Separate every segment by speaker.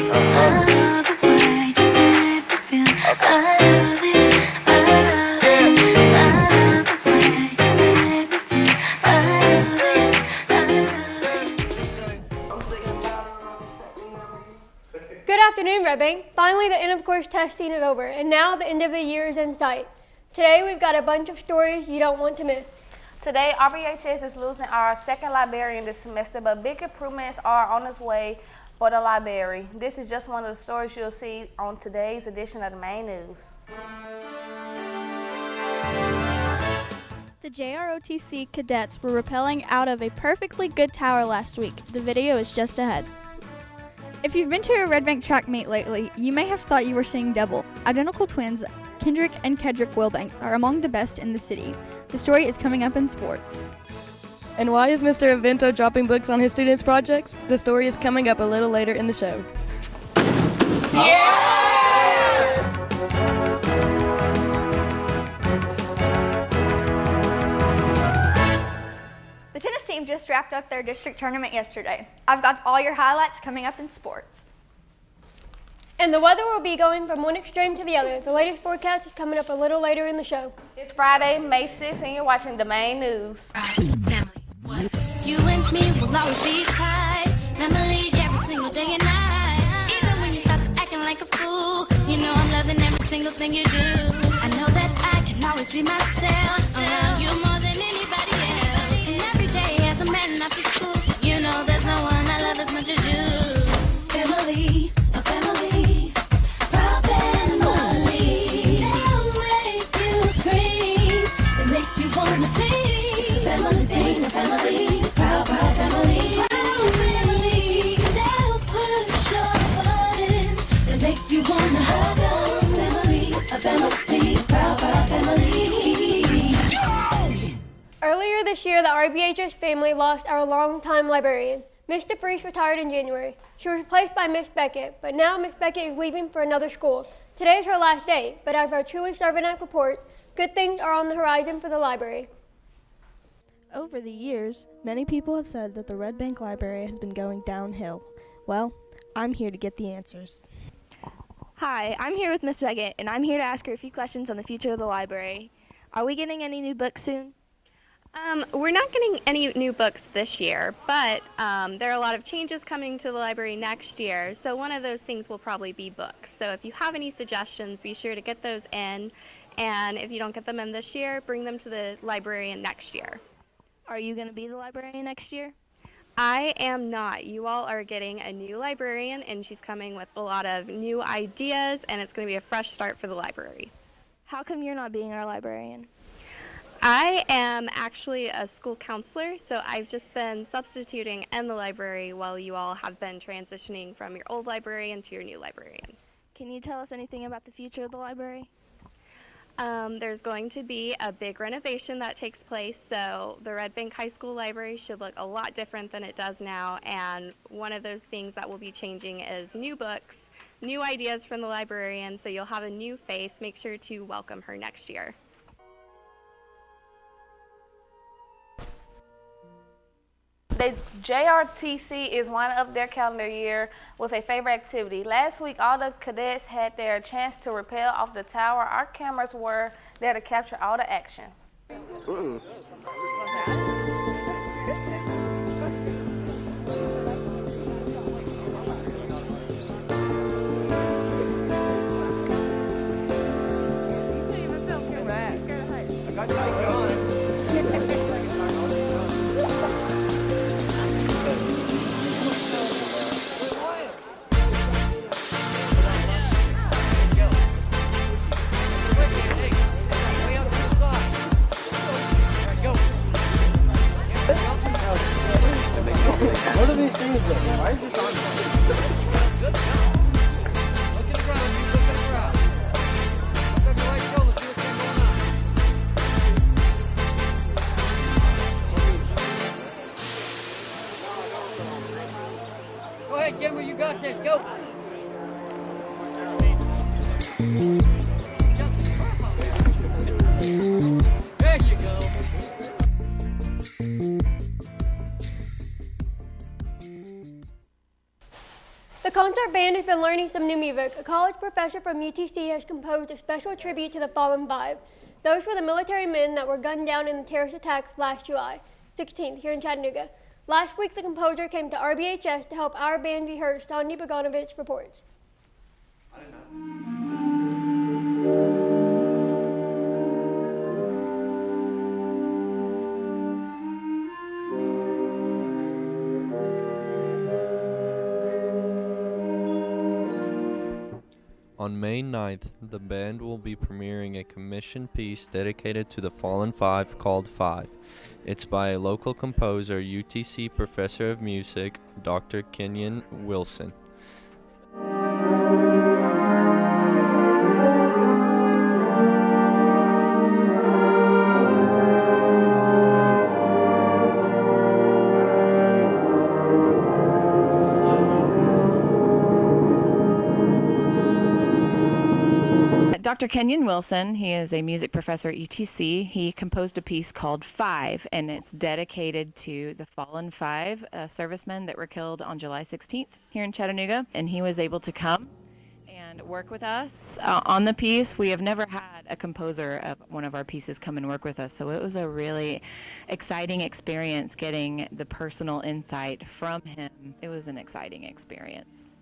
Speaker 1: love the way you make me feel. I love it, I love it. I love the way you make me feel. I love it, I love it.
Speaker 2: Good afternoon, Red Bank. Finally, the end of course testing is over, and now the end of the year is in sight. Today, we've got a bunch of stories you don't want to miss.
Speaker 3: Today, RBHS is losing our second librarian this semester, but big improvements are on its way for the library. This is just one of the stories you'll see on today's edition of the main news.
Speaker 4: The JROTC cadets were rappelling out of a perfectly good tower last week. The video is just ahead.
Speaker 5: If you've been to a Red Bank track meet lately, you may have thought you were seeing double. Identical twins, Kendrick and Kedrick Wilbanks, are among the best in the city. The story is coming up in sports.
Speaker 6: And why is Mr. Avento dropping books on his students' projects? The story is coming up a little later in the show.
Speaker 5: The tennis team just wrapped up their district tournament yesterday. I've got all your highlights coming up in sports.
Speaker 2: And the weather will be going from one extreme to the other. The latest forecast is coming up a little later in the show.
Speaker 3: It's Friday, May 6th, and you're watching the main news.
Speaker 1: You and me will always be tight. Family every single day and night. Even when you start to acting like a fool, you know I'm loving every single thing you do. I know that I can always be myself. Around you more than anybody else. And every day as a man after school, you know there's no one I love as much as you. Family, a family, proud family. They'll make you scream, they make you wanna sing. It's a family thing, a family, proud family. Proud family, they'll push your buttons, they make you wanna hug them. Family, a family, proud family.
Speaker 2: Earlier this year, the RBHS family lost our longtime librarian. Miss DePriest retired in January. She was replaced by Miss Beckett, but now Miss Beckett is leaving for another school. Today is her last day, but as our Truly Serving Act reports, good things are on the horizon for the library.
Speaker 6: Over the years, many people have said that the Red Bank Library has been going downhill. Well, I'm here to get the answers.
Speaker 7: Hi, I'm here with Miss Beckett, and I'm here to ask her a few questions on the future of the library. Are we getting any new books soon?
Speaker 8: We're not getting any new books this year, but there are a lot of changes coming to the library next year, so one of those things will probably be books. So if you have any suggestions, be sure to get those in, and if you don't get them in this year, bring them to the librarian next year.
Speaker 7: Are you going to be the librarian next year?
Speaker 8: I am not. You all are getting a new librarian, and she's coming with a lot of new ideas, and it's going to be a fresh start for the library.
Speaker 7: How come you're not being our librarian?
Speaker 8: I am actually a school counselor, so I've just been substituting in the library while you all have been transitioning from your old librarian to your new librarian.
Speaker 7: Can you tell us anything about the future of the library?
Speaker 8: There's going to be a big renovation that takes place, so the Red Bank High School library should look a lot different than it does now, and one of those things that will be changing is new books, new ideas from the librarian, so you'll have a new face. Make sure to welcome her next year.
Speaker 3: The JRTC is winding up their calendar year with a favorite activity. Last week, all the cadets had their chance to rappel off the tower. Our cameras were there to capture all the action.
Speaker 9: What are these things though? Why is this on? Look at the ground, you look at the ground. Look at your right shoulder, see what's going on. Go ahead, Jimmy, you got this, go. There you go.
Speaker 2: The concert our band has been learning some new music, a college professor from UTC has composed a special tribute to the Fallen Five. Those were the military men that were gunned down in the terrorist attack last July 16th here in Chattanooga. Last week, the composer came to RBHS to help our band rehearse. Sandy Bogdanovich reports.
Speaker 10: On May 9th, the band will be premiering a commissioned piece dedicated to the Fallen Five called Five. It's by a local composer, UTC professor of music, Dr. Kenyon Wilson.
Speaker 11: Dr. Kenyon Wilson, he is a music professor at UTC. He composed a piece called Five, and it's dedicated to the fallen five servicemen that were killed on July 16th here in Chattanooga. And he was able to come and work with us on the piece. We have never had a composer of one of our pieces come and work with us, so it was a really exciting experience getting the personal insight from him. It was an exciting experience.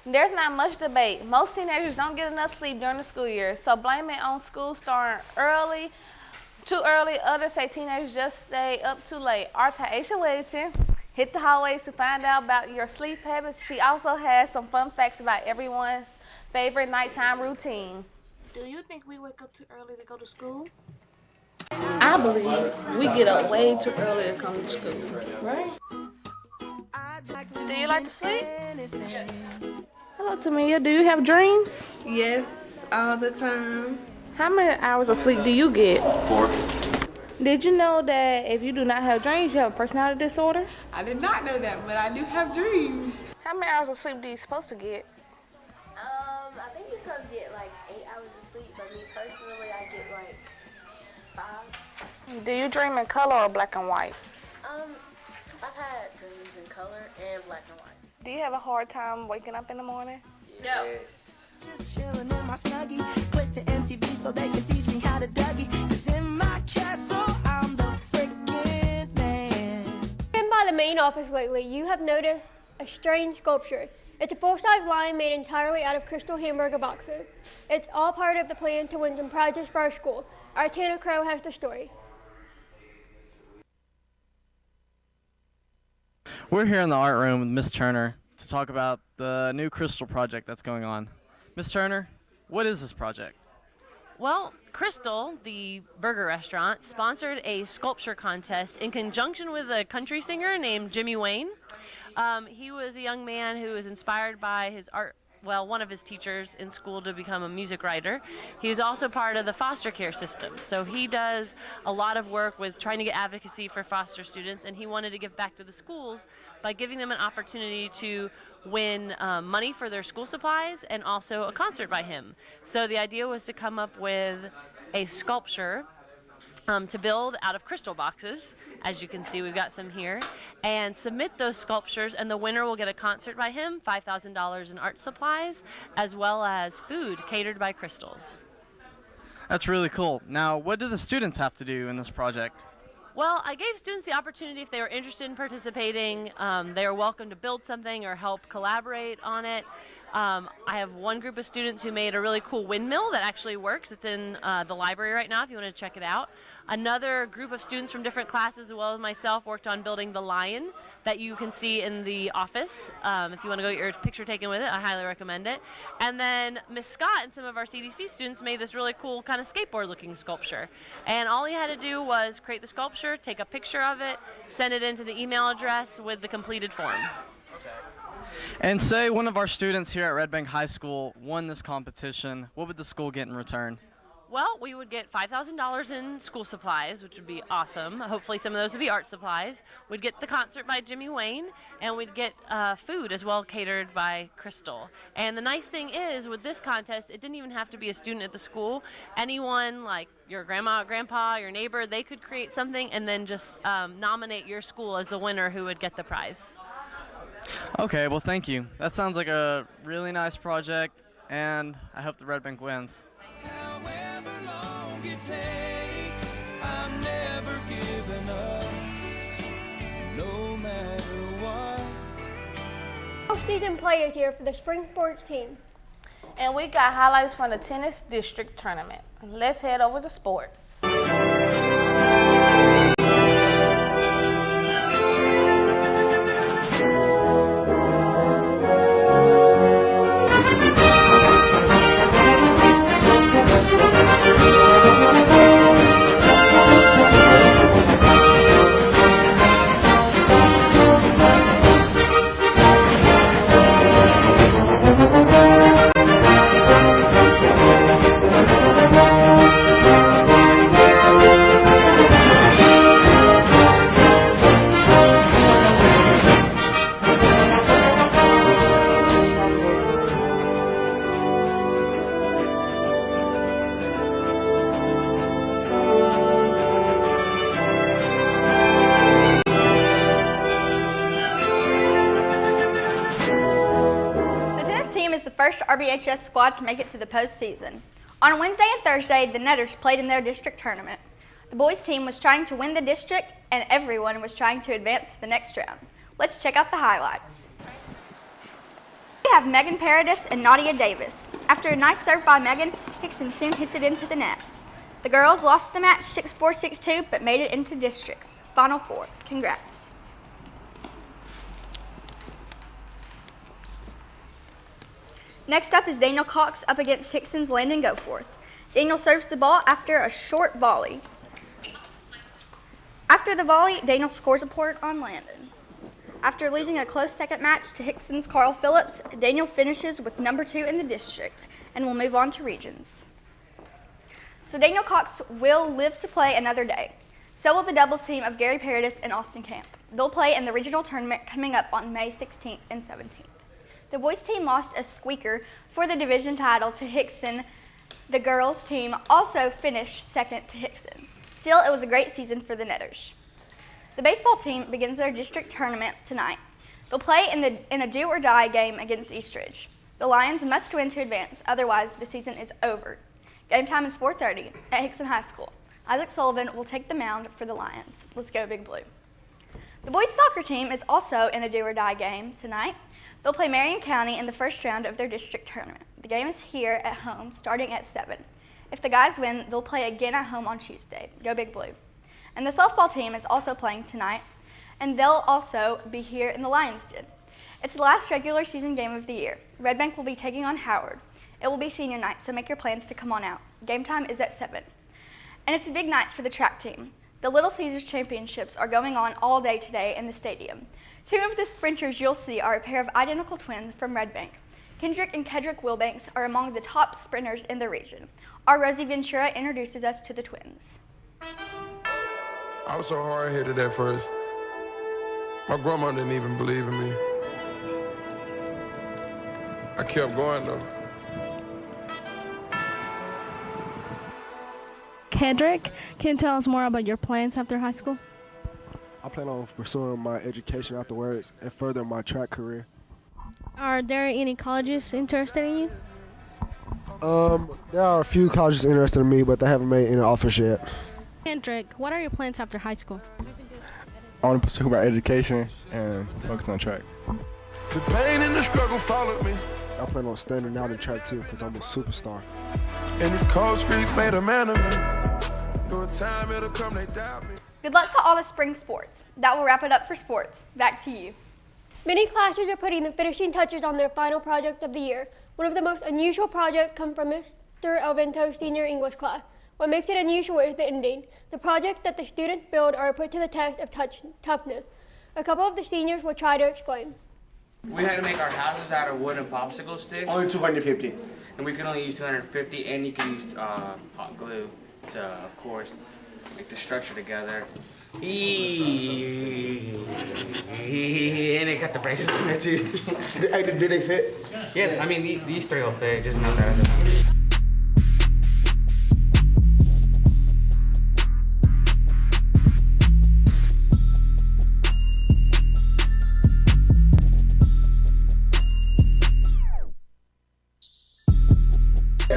Speaker 3: There's not much debate. Most teenagers don't get enough sleep during the school year, so blame it on school starting too early. Others say teenagers just stay up too late. Our Taisha Wellington hit the hallways to find out about your sleep habits. She also has some fun facts about everyone's favorite nighttime routine.
Speaker 12: Do you think we wake up too early to go to school? I believe we get up way too early to come to school. Right?
Speaker 3: Do you like to sleep? Hello, Tamia. Do you have dreams?
Speaker 12: Yes, all the time.
Speaker 3: How many hours of sleep do you get?
Speaker 13: 4.
Speaker 3: Did you know that if you do not have dreams, you have a personality disorder?
Speaker 12: I did not know that, but I do have dreams.
Speaker 3: How many hours of sleep do you supposed to get?
Speaker 14: I think you're supposed to get like 8 hours of sleep, but me personally, I get like 5.
Speaker 3: Do you dream in color or black and white?
Speaker 14: I've had dreams in color and black and white.
Speaker 3: Do you have a hard time waking up in the morning?
Speaker 14: No.
Speaker 15: Just chilling in my snuggie. Click to MTV so they can teach me how to Dougie. 'Cause in my castle, I'm the freaking man.
Speaker 2: Been by the main office lately, you have noticed a strange sculpture. It's a full-size lion made entirely out of crystal hamburger box food. It's all part of the plan to win some prizes for our school. Our Tanner Crow has the story.
Speaker 16: We're here in the art room with Miss Turner to talk about the new Crystal project that's going on. Miss Turner, what is this project?
Speaker 17: Well, Crystal, the burger restaurant, sponsored a sculpture contest in conjunction with a country singer named Jimmy Wayne. He was a young man who was inspired by his art, one of his teachers in school to become a music writer. He is also part of the foster care system. So he does a lot of work with trying to get advocacy for foster students, and he wanted to give back to the schools by giving them an opportunity to win money for their school supplies and also a concert by him. So the idea was to come up with a sculpture to build out of crystal boxes. As you can see, we've got some here, and submit those sculptures, and the winner will get a concert by him, $5,000 in art supplies, as well as food catered by Crystals.
Speaker 16: That's really cool. Now, what do the students have to do in this project?
Speaker 17: Well, I gave students the opportunity, if they were interested in participating, they are welcome to build something or help collaborate on it. I have one group of students who made a really cool windmill that actually works. It's in the library right now if you want to check it out. Another group of students from different classes, as well as myself, worked on building the lion that you can see in the office. If you want to go get your picture taken with it, I highly recommend it. And then Miss Scott and some of our CDC students made this really cool kind of skateboard-looking sculpture. And all he had to do was create the sculpture, take a picture of it, send it into the email address with the completed form.
Speaker 16: And say one of our students here at Red Bank High School won this competition, what would the school get in return?
Speaker 17: Well, we would get $5,000 in school supplies, which would be awesome. Hopefully some of those would be art supplies. We'd get the concert by Jimmy Wayne, and we'd get food as well catered by Crystal. And the nice thing is, with this contest, it didn't even have to be a student at the school. Anyone, like your grandma, grandpa, your neighbor, they could create something and then just nominate your school as the winner who would get the prize.
Speaker 16: Okay, well, thank you. That sounds like a really nice project, and I hope the Red Bank wins.
Speaker 15: However long it takes, I'm never giving up, no matter what.
Speaker 2: Postseason play is here for the spring sports team.
Speaker 3: And we got highlights from the tennis district tournament. Let's head over to sports.
Speaker 5: First RBHS squad to make it to the postseason. On Wednesday and Thursday, the Netters played in their district tournament. The boys team was trying to win the district, and everyone was trying to advance to the next round. Let's check out the highlights. We have Megan Paradis and Nadia Davis. After a nice serve by Megan, Hickson soon hits it into the net. The girls lost the match 6-4, 6-2, but made it into districts. Final four. Congrats. Next up is Daniel Cox up against Hickson's Landon Goforth. Daniel serves the ball after a short volley. After the volley, Daniel scores a point on Landon. After losing a close second match to Hickson's Carl Phillips, Daniel finishes with number 2 in the district and will move on to regions. So Daniel Cox will live to play another day. So will the doubles team of Gary Paradis and Austin Camp. They'll play in the regional tournament coming up on May 16th and 17th. The boys team lost a squeaker for the division title to Hickson. The girls team also finished second to Hickson. Still, it was a great season for the Netters. The baseball team begins their district tournament tonight. They'll play in a do-or-die game against Eastridge. The Lions must win to advance, otherwise the season is over. Game time is 4:30 at Hickson High School. Isaac Sullivan will take the mound for the Lions. Let's go Big Blue. The boys soccer team is also in a do-or-die game tonight. They'll play Marion County in the first round of their district tournament. The game is here at home starting at 7. If the guys win, they'll play again at home on Tuesday. Go Big Blue. And the softball team is also playing tonight, and they'll also be here in the Lions Den. It's the last regular season game of the year. Red Bank will be taking on Howard. It will be senior night, so make your plans to come on out. Game time is at 7. And it's a big night for the track team. The Little Caesars Championships are going on all day today in the stadium. 2 of the sprinters you'll see are a pair of identical twins from Red Bank. Kendrick and Kedrick Wilbanks are among the top sprinters in the region. Our Rosie Ventura introduces us to the twins.
Speaker 13: I was so hard-headed at first. My grandma didn't even believe in me. I kept going though.
Speaker 6: Kedrick, can you tell us more about your plans after high school?
Speaker 18: I plan on pursuing my education afterwards and further my track career.
Speaker 6: Are there any colleges interested in you?
Speaker 18: There are a few colleges interested in me, but they haven't made any offers yet.
Speaker 6: Kendrick, what are your plans after high school?
Speaker 18: I want to pursue my education and focus on track.
Speaker 13: The pain and the struggle followed me.
Speaker 18: I plan on standing out in track too, because I'm a superstar.
Speaker 13: And these cold streets made a man of me. No time it'll come, they doubt me.
Speaker 5: Good luck to all the spring sports. That will wrap it up for sports. Back to you.
Speaker 2: Many classes are putting the finishing touches on their final project of the year. One of the most unusual projects comes from Mr. Elvento's senior English class. What makes it unusual is the ending. The projects that the students build are put to the test of toughness. A couple of the seniors will try to explain.
Speaker 19: We had to make our houses out of wood and popsicle sticks.
Speaker 20: Only 250.
Speaker 19: and we can only use 250, and you can use hot glue to, of course, make the structure together. And it got the braces on there too.
Speaker 9: Hey, did they fit?
Speaker 19: Yeah, I mean these three will fit, just not that.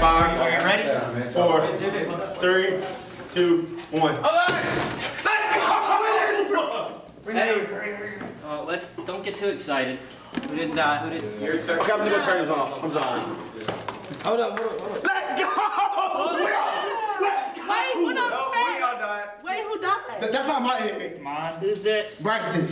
Speaker 9: Five. Are you ready? 4, 3, 2, 1.
Speaker 20: Hey, don't get too excited. Who didn't die? Who didn't? Your turn.
Speaker 9: Okay, I'm just gonna turn this off. I'm sorry.
Speaker 20: Hold up.
Speaker 9: Let's go!
Speaker 12: Wait, what up?
Speaker 9: No, one of y'all died.
Speaker 12: Wait, who died?
Speaker 9: That's not my head.
Speaker 20: Mine. Who's that?
Speaker 9: Braxton.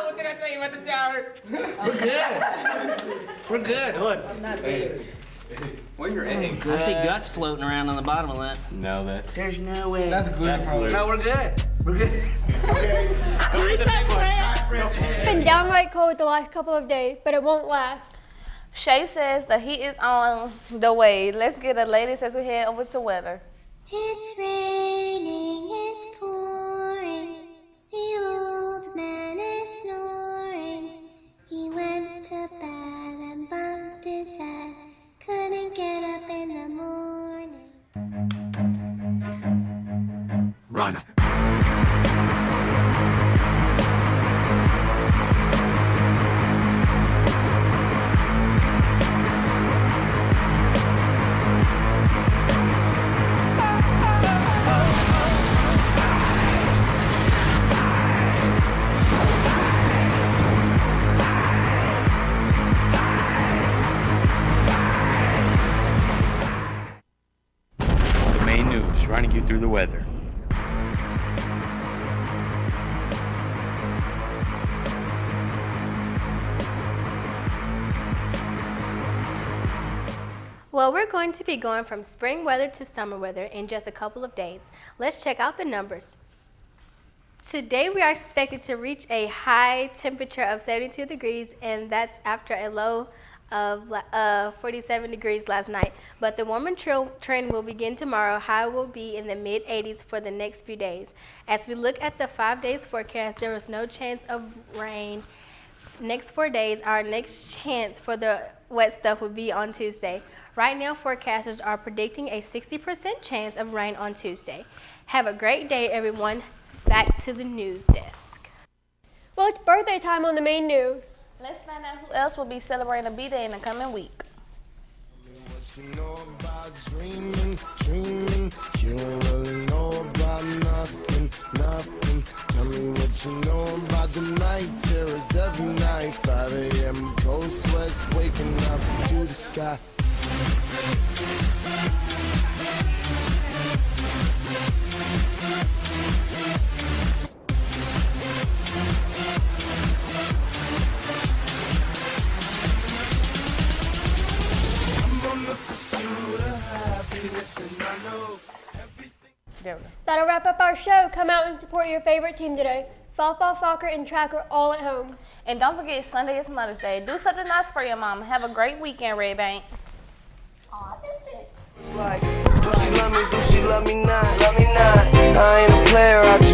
Speaker 19: What did I tell you about the tower? We're good. We're good. Look. Hey.
Speaker 20: Where your eggs? I see guts floating around on the bottom of that.
Speaker 19: No, that's.
Speaker 9: There's no way.
Speaker 19: That's glue. No, we're good. We're good.
Speaker 2: It's been downright cold the last couple of days, but it won't last.
Speaker 3: Shay says the heat is on the way. Let's get the latest as we head over to weather.
Speaker 1: It's raining, it's pouring. The old man is snoring. He went to bed and bumped his head. Couldn't get up in the morning.
Speaker 9: Run.
Speaker 21: The main news, running you through the weather.
Speaker 22: Well, we're going to be going from spring weather to summer weather in just a couple of days. Let's check out the numbers. Today we are expected to reach a high temperature of 72 degrees, and that's after a low of 47 degrees last night. But the warmer trend will begin tomorrow. High will be in the mid-80s for the next few days. As we look at the 5 days forecast, there is no chance of rain. Next 4 days, our next chance for the wet stuff will be on Tuesday. Right now, forecasters are predicting a 60% chance of rain on Tuesday. Have a great day, everyone. Back to the news desk.
Speaker 2: Well, it's birthday time on the main news.
Speaker 3: Let's find out who else will be celebrating a B-Day in the coming week.
Speaker 13: You know about dreaming, you don't really know about nothing. Tell me what you know about the night terrors every night. 5 a.m. cold sweats waking up to the sky.
Speaker 2: That'll wrap up our show. Come out and support your favorite team today. Softball, soccer, and track are all at home.
Speaker 3: And don't forget, Sunday is Mother's Day. Do something nice for your mom. Have a great weekend, Red Bank.
Speaker 15: Aw, that's it. It's like, do she love me, do she love me not? I ain't a player, I just